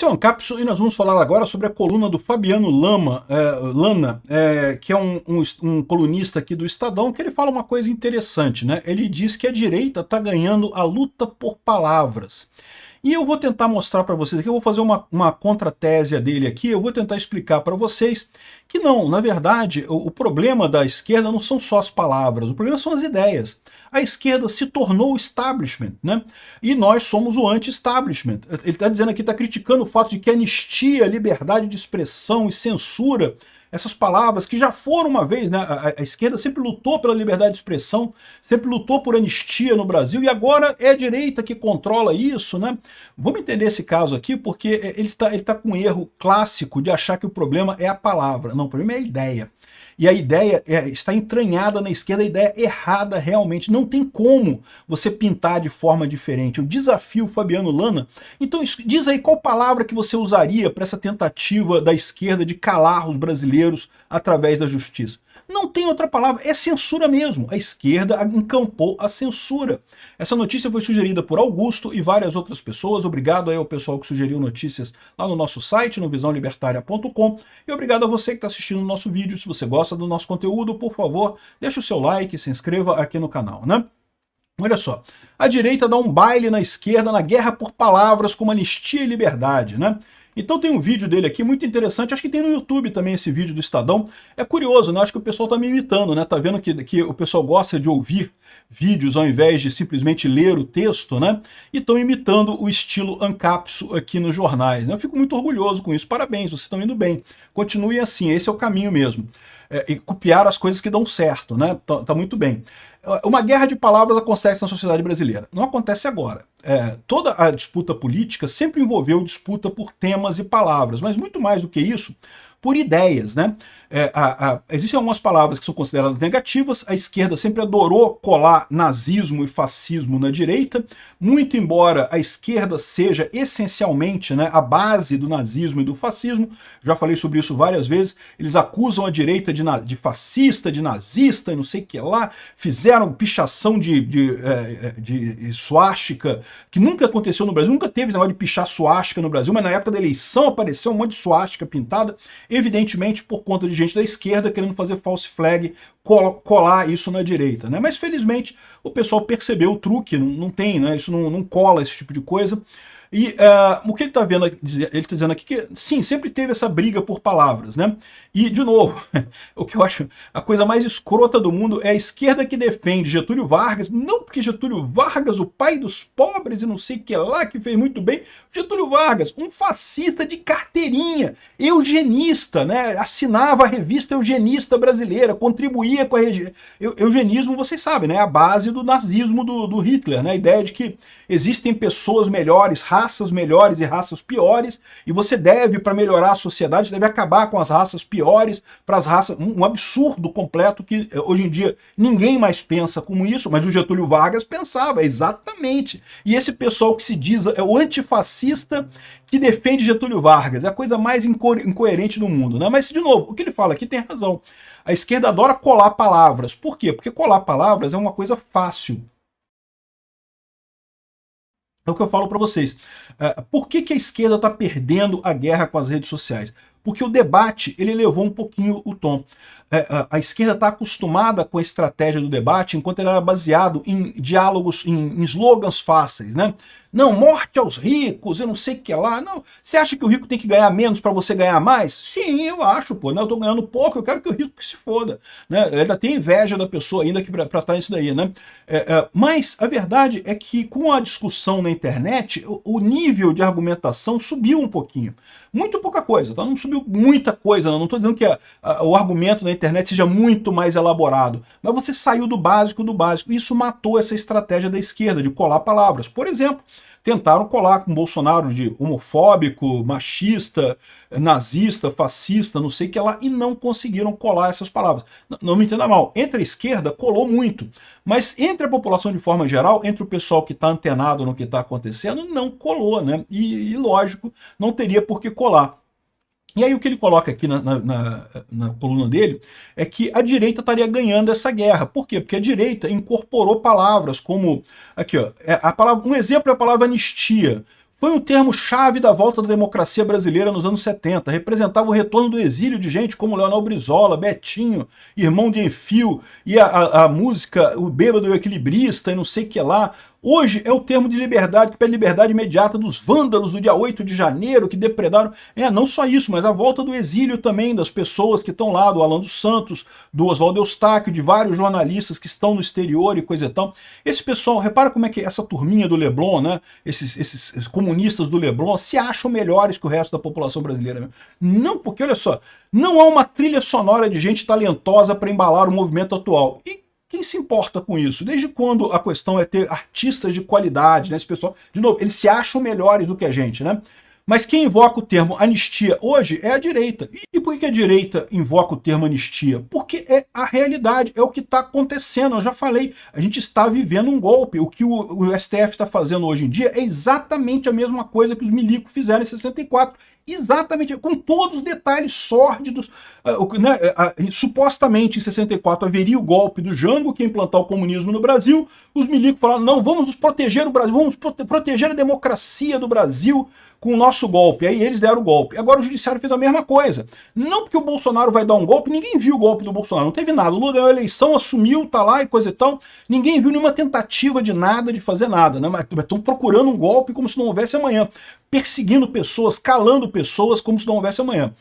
Esse é o Ancapso e nós vamos falar agora sobre a coluna do Fabiano Lana, que é um colunista aqui do Estadão, que ele fala uma coisa interessante, né? Ele diz que a direita está ganhando a luta por palavras. E eu vou tentar mostrar para vocês aqui, eu vou fazer uma contratese dele aqui, eu vou tentar explicar para vocês que não, na verdade, o problema da esquerda não são só as palavras, o problema são as ideias. A esquerda se tornou o establishment, né? E nós somos o anti-establishment. Ele está dizendo aqui, está criticando o fato de que anistia, liberdade de expressão e censura, essas palavras que já foram uma vez, né? A esquerda sempre lutou pela liberdade de expressão, sempre lutou por anistia no Brasil, e agora é a direita que controla isso, né? Vamos entender esse caso aqui, porque ele tá com um erro clássico de achar que o problema é a palavra. Não, o problema é a ideia. E a ideia está entranhada na esquerda, a ideia errada realmente. Não tem como você pintar de forma diferente. Eu desafio o Fabiano Lana. Então diz aí qual palavra que você usaria para essa tentativa da esquerda de calar os brasileiros através da justiça. Não tem outra palavra, é censura mesmo. A esquerda encampou a censura. Essa notícia foi sugerida por Augusto e várias outras pessoas. Obrigado aí ao pessoal que sugeriu notícias lá no nosso site, no visãolibertaria.com. E obrigado a você que está assistindo o nosso vídeo. Se você gosta do nosso conteúdo, por favor, deixa o seu like, se inscreva aqui no canal, né? Olha só, a direita dá um baile na esquerda na guerra por palavras como anistia e liberdade, né? Então tem um vídeo dele aqui muito interessante, acho que tem no YouTube também esse vídeo do Estadão. É curioso, né? Acho que o pessoal tá me imitando, né? Tá vendo que o pessoal gosta de ouvir vídeos ao invés de simplesmente ler o texto, né? E estão imitando o estilo Ancapso aqui nos jornais, né? Eu fico muito orgulhoso com isso. Parabéns, vocês estão indo bem. Continuem assim, esse é o caminho mesmo. E copiar as coisas que dão certo, né? Tá muito bem. Uma guerra de palavras acontece na sociedade brasileira. Não acontece agora. Toda a disputa política sempre envolveu disputa por temas e palavras, mas muito mais do que isso, por ideias, né? Existem algumas palavras que são consideradas negativas, a esquerda sempre adorou colar nazismo e fascismo na direita, muito embora a esquerda seja essencialmente, né, a base do nazismo e do fascismo, já falei sobre isso várias vezes, eles acusam a direita de fascista, de nazista e não sei o que lá, fizeram pichação de suástica, que nunca aconteceu no Brasil, nunca teve esse negócio de pichar suástica no Brasil, mas na época da eleição apareceu um monte de suástica pintada, evidentemente por conta de gente da esquerda querendo fazer false flag, colar isso na direita, né? Mas felizmente o pessoal percebeu o truque, não tem, né? Isso não cola esse tipo de coisa. E o que ele está vendo, ele está dizendo aqui que sim, sempre teve essa briga por palavras, né? E, de novo, o que eu acho a coisa mais escrota do mundo é a esquerda que defende Getúlio Vargas, não porque Getúlio Vargas, o pai dos pobres e não sei o que lá, que fez muito bem. Getúlio Vargas, um fascista de carteirinha, eugenista, né? Assinava a revista Eugenista Brasileira, contribuía com a eugenismo, vocês sabem, né? A base do nazismo do Hitler, né? A ideia de que existem pessoas melhores, raças melhores e raças piores, e você deve, para melhorar a sociedade, você deve acabar com as raças piores para as raças... Um absurdo completo que hoje em dia ninguém mais pensa como isso, mas o Getúlio Vargas pensava, exatamente. E esse pessoal que se diz é o antifascista que defende Getúlio Vargas, é a coisa mais incoerente do mundo, né? Mas, de novo, o que ele fala aqui tem razão. A esquerda adora colar palavras. Por quê? Porque colar palavras é uma coisa fácil. É o que eu falo para vocês. Por que a esquerda está perdendo a guerra com as redes sociais? Porque o debate ele elevou um pouquinho o tom. A esquerda está acostumada com a estratégia do debate enquanto ele era baseado em diálogos, em slogans fáceis, né? Não, morte aos ricos, eu não sei o que lá. Não, você acha que o rico tem que ganhar menos para você ganhar mais? Sim, eu acho, pô. Né? Eu tô ganhando pouco, eu quero que o rico se foda. Né? Ainda tem inveja da pessoa ainda que para estar isso daí, né? Mas a verdade é que com a discussão na internet, o nível de argumentação subiu um pouquinho. Muito pouca coisa, tá? Não subiu muita coisa, não estou dizendo que o argumento na internet seja muito mais elaborado, mas você saiu do básico do básico. Isso matou essa estratégia da esquerda de colar palavras. Por exemplo, tentaram colar com Bolsonaro de homofóbico, machista, nazista, fascista, não sei o que lá, e não conseguiram colar essas palavras. Não me entenda mal, entre a esquerda colou muito, mas entre a população de forma geral, entre o pessoal que está antenado no que está acontecendo, não colou, né? E lógico, não teria por que colar. E aí o que ele coloca aqui na coluna dele é que a direita estaria ganhando essa guerra. Por quê? Porque a direita incorporou palavras como... Aqui, ó, um exemplo é a palavra anistia. Foi um termo-chave da volta da democracia brasileira nos anos 70. Representava o retorno do exílio de gente como Leonel Brizola, Betinho, Irmão de Enfio, e a música O Bêbado e o Equilibrista, e não sei o que lá. Hoje é o termo de liberdade, que pede liberdade imediata dos vândalos do dia 8 de janeiro, que depredaram. Não só isso, mas a volta do exílio também, das pessoas que estão lá, do Alan dos Santos, do Oswaldo Eustáquio, de vários jornalistas que estão no exterior e coisa e tal. Esse pessoal, repara como é que essa turminha do Leblon, né, esses comunistas do Leblon, se acham melhores que o resto da população brasileira. Não, porque olha só, não há uma trilha sonora de gente talentosa para embalar o movimento atual. E quem se importa com isso? Desde quando a questão é ter artistas de qualidade, né? Esse pessoal, de novo, eles se acham melhores do que a gente, né? Mas quem invoca o termo anistia hoje é a direita. E por que a direita invoca o termo anistia? Porque é a realidade, é o que está acontecendo. Eu já falei, a gente está vivendo um golpe. O que o STF está fazendo hoje em dia é exatamente a mesma coisa que os milicos fizeram em 64. Exatamente, com todos os detalhes sórdidos. Supostamente em 64 haveria o golpe do Jango, que ia implantar o comunismo no Brasil. Os milicos falaram, não, vamos nos proteger o Brasil, vamos proteger a democracia do Brasil com o nosso golpe. Aí eles deram o golpe. Agora o judiciário fez a mesma coisa. Não porque o Bolsonaro vai dar um golpe, ninguém viu o golpe do Bolsonaro, não teve nada. O Lula ganhou a eleição, assumiu, tá lá e coisa e tal. Ninguém viu nenhuma tentativa de nada, de fazer nada, né? Mas estão procurando um golpe como se não houvesse amanhã. Perseguindo pessoas, calando pessoas como se não houvesse amanhã.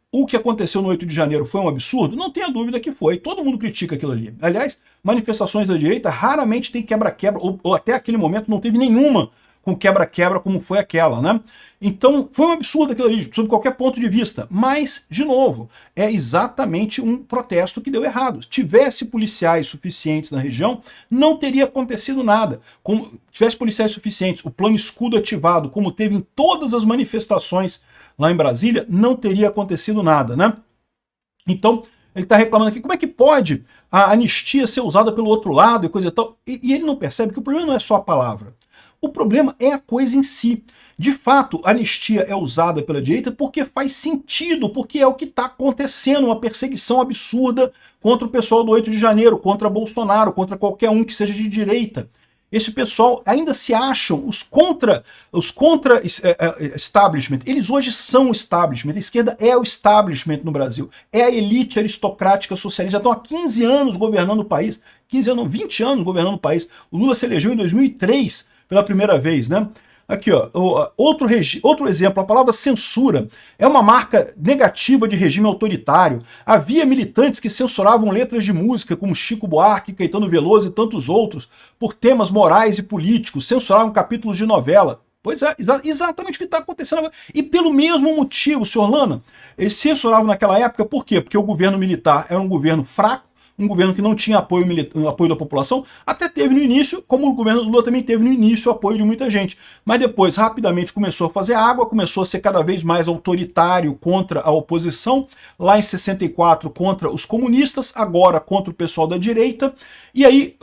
O que aconteceu no 8 de janeiro foi um absurdo? Não tenha dúvida que foi. Todo mundo critica aquilo ali. Aliás, manifestações da direita raramente tem quebra-quebra, ou até aquele momento não teve nenhuma com quebra-quebra como foi aquela, né? Então, foi um absurdo aquilo ali, sob qualquer ponto de vista. Mas, de novo, é exatamente um protesto que deu errado. Se tivesse policiais suficientes na região, não teria acontecido nada. Como tivesse policiais suficientes, o plano escudo ativado, como teve em todas as manifestações lá em Brasília, não teria acontecido nada, né? Então, ele está reclamando aqui, como é que pode a anistia ser usada pelo outro lado e coisa e tal? E ele não percebe que o problema não é só a palavra. O problema é a coisa em si. De fato, a anistia é usada pela direita porque faz sentido, porque é o que está acontecendo, uma perseguição absurda contra o pessoal do 8 de janeiro, contra Bolsonaro, contra qualquer um que seja de direita. Esse pessoal ainda se acham os contra establishment. Eles hoje são o establishment. A esquerda é o establishment no Brasil. É a elite aristocrática socialista. Já estão há 15 anos governando o país. 15 anos, 20 anos governando o país. O Lula se elegeu em 2003 pela primeira vez, né? Aqui, ó, outro exemplo, a palavra censura é uma marca negativa de regime autoritário. Havia militantes que censuravam letras de música, como Chico Buarque, Caetano Veloso e tantos outros, por temas morais e políticos, censuravam capítulos de novela. Pois é, exatamente o que está acontecendo agora. E pelo mesmo motivo, senhor Lana, eles censuravam naquela época, por quê? Porque o governo militar era um governo fraco, um governo que não tinha apoio da população, até teve no início, como o governo Lula também teve no início o apoio de muita gente. Mas depois, rapidamente, começou a fazer água, começou a ser cada vez mais autoritário contra a oposição, lá em 64 contra os comunistas, agora contra o pessoal da direita, e aí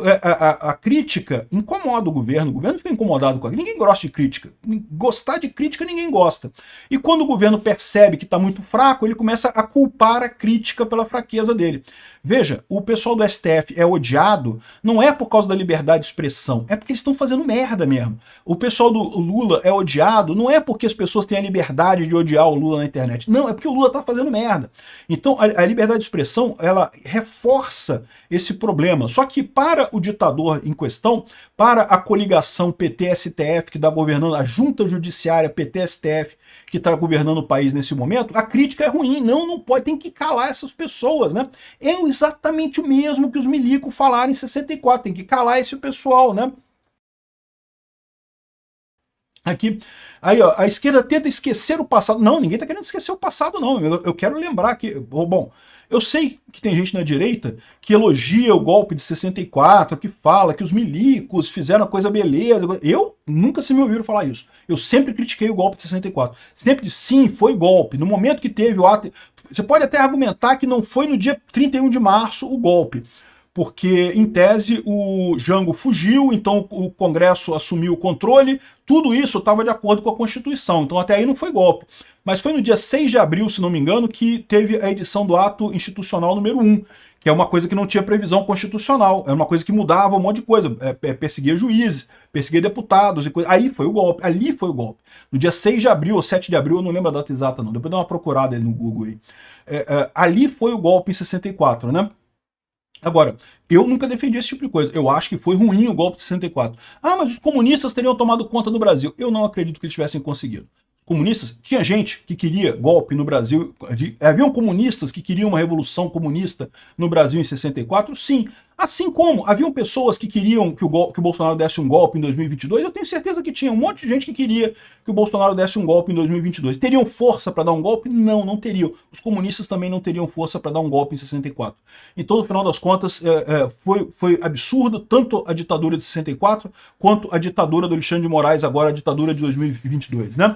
a crítica incomoda o governo fica incomodado com aquilo, ninguém gosta de crítica, gostar de crítica ninguém gosta. E quando o governo percebe que está muito fraco, ele começa a culpar a crítica pela fraqueza dele. Veja, o pessoal do STF é odiado, não é por causa da liberdade de expressão, é porque eles estão fazendo merda mesmo. O pessoal do Lula é odiado, não é porque as pessoas têm a liberdade de odiar o Lula na internet, não, é porque o Lula está fazendo merda. Então a liberdade de expressão, ela reforça esse problema. Só que para o ditador em questão, para a coligação PT-STF que está governando, a junta judiciária PT-STF que está governando o país nesse momento, a crítica é ruim, não pode, tem que calar essas pessoas, né? É exatamente o mesmo que os milicos falaram em 64, tem que calar esse pessoal, né? Aqui, aí ó, a esquerda tenta esquecer o passado. Não, ninguém está querendo esquecer o passado, não. Eu quero lembrar que, bom, eu sei que tem gente na direita que elogia o golpe de 64, que fala que os milicos fizeram a coisa beleza. Eu nunca se me ouviram falar isso. Eu sempre critiquei o golpe de 64. Sempre disse, sim, foi golpe. No momento que teve o ato... Você pode até argumentar que não foi no dia 31 de março o golpe, porque, em tese, o Jango fugiu, então o Congresso assumiu o controle, tudo isso estava de acordo com a Constituição, então até aí não foi golpe. Mas foi no dia 6 de abril, se não me engano, que teve a edição do ato institucional número 1, que é uma coisa que não tinha previsão constitucional, é uma coisa que mudava um monte de coisa, perseguia juízes, perseguia deputados e coisa. Aí foi o golpe, ali foi o golpe. No dia 6 de abril ou 7 de abril, eu não lembro a data exata não, depois dá uma procurada aí no Google aí. Ali foi o golpe em 64, né? Agora, eu nunca defendi esse tipo de coisa. Eu acho que foi ruim o golpe de 64. Ah, mas os comunistas teriam tomado conta do Brasil. Eu não acredito que eles tivessem conseguido. Comunistas, tinha gente que queria golpe no Brasil, haviam comunistas que queriam uma revolução comunista no Brasil em 64? Sim. Assim como haviam pessoas que queriam que o Bolsonaro desse um golpe em 2022, eu tenho certeza que tinha um monte de gente que queria que o Bolsonaro desse um golpe em 2022. Teriam força para dar um golpe? Não, não teriam. Os comunistas também não teriam força para dar um golpe em 64. Então, no final das contas, foi absurdo tanto a ditadura de 64 quanto a ditadura do Alexandre de Moraes, agora a ditadura de 2022, né?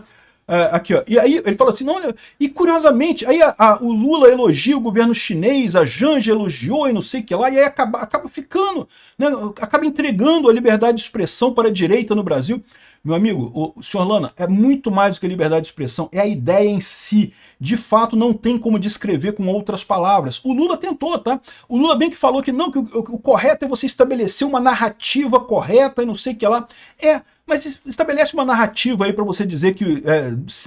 Aqui, ó. E aí ele fala assim, não, e curiosamente, aí o Lula elogia o governo chinês, a Janja elogiou e não sei o que lá, e aí acaba ficando, né, acaba entregando a liberdade de expressão para a direita no Brasil. Meu amigo, o senhor Lana, é muito mais do que liberdade de expressão, é a ideia em si. De fato, não tem como descrever com outras palavras. O Lula tentou, tá? O Lula bem que falou que não, que o correto é você estabelecer uma narrativa correta e não sei o que lá. Mas estabelece uma narrativa aí para você dizer que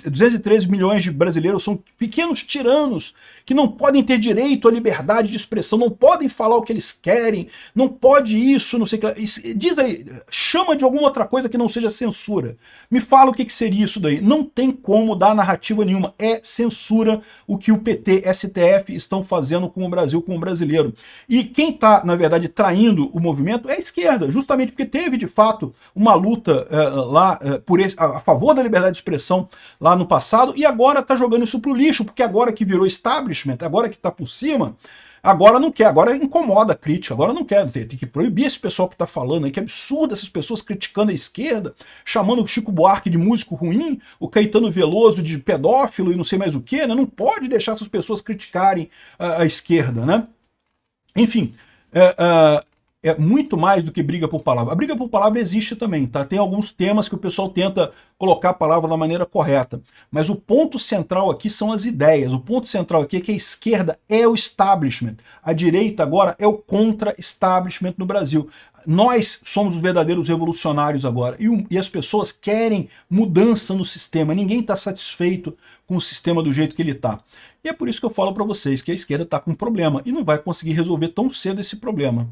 213 milhões de brasileiros são pequenos tiranos que não podem ter direito à liberdade de expressão, não podem falar o que eles querem, não pode isso, não sei o que lá. Diz aí, chama de alguma outra coisa que não seja censura. Me fala o que seria isso daí. Não tem como dar narrativa nenhuma. É censura o que o PT, STF estão fazendo com o Brasil, com o brasileiro. E quem está, na verdade, traindo o movimento é a esquerda, justamente porque teve, de fato, uma luta a favor da liberdade de expressão lá no passado, e agora está jogando isso pro lixo, porque agora que virou establishment, agora que está por cima, agora não quer, agora incomoda a crítica, agora não quer, tem que proibir esse pessoal que está falando aí, que absurdo essas pessoas criticando a esquerda, chamando o Chico Buarque de músico ruim, o Caetano Veloso de pedófilo e não sei mais o que, né? Não pode deixar essas pessoas criticarem a esquerda, né? Enfim, é muito mais do que briga por palavra. A briga por palavra existe também, tá? Tem alguns temas que o pessoal tenta colocar a palavra da maneira correta, mas o ponto central aqui são as ideias. O ponto central aqui é que a esquerda é o establishment, a direita agora é o contra-establishment no Brasil. Nós somos os verdadeiros revolucionários agora, e as pessoas querem mudança no sistema. Ninguém está satisfeito com o sistema do jeito que ele está. E é por isso que eu falo para vocês que a esquerda está com um problema e não vai conseguir resolver tão cedo esse problema.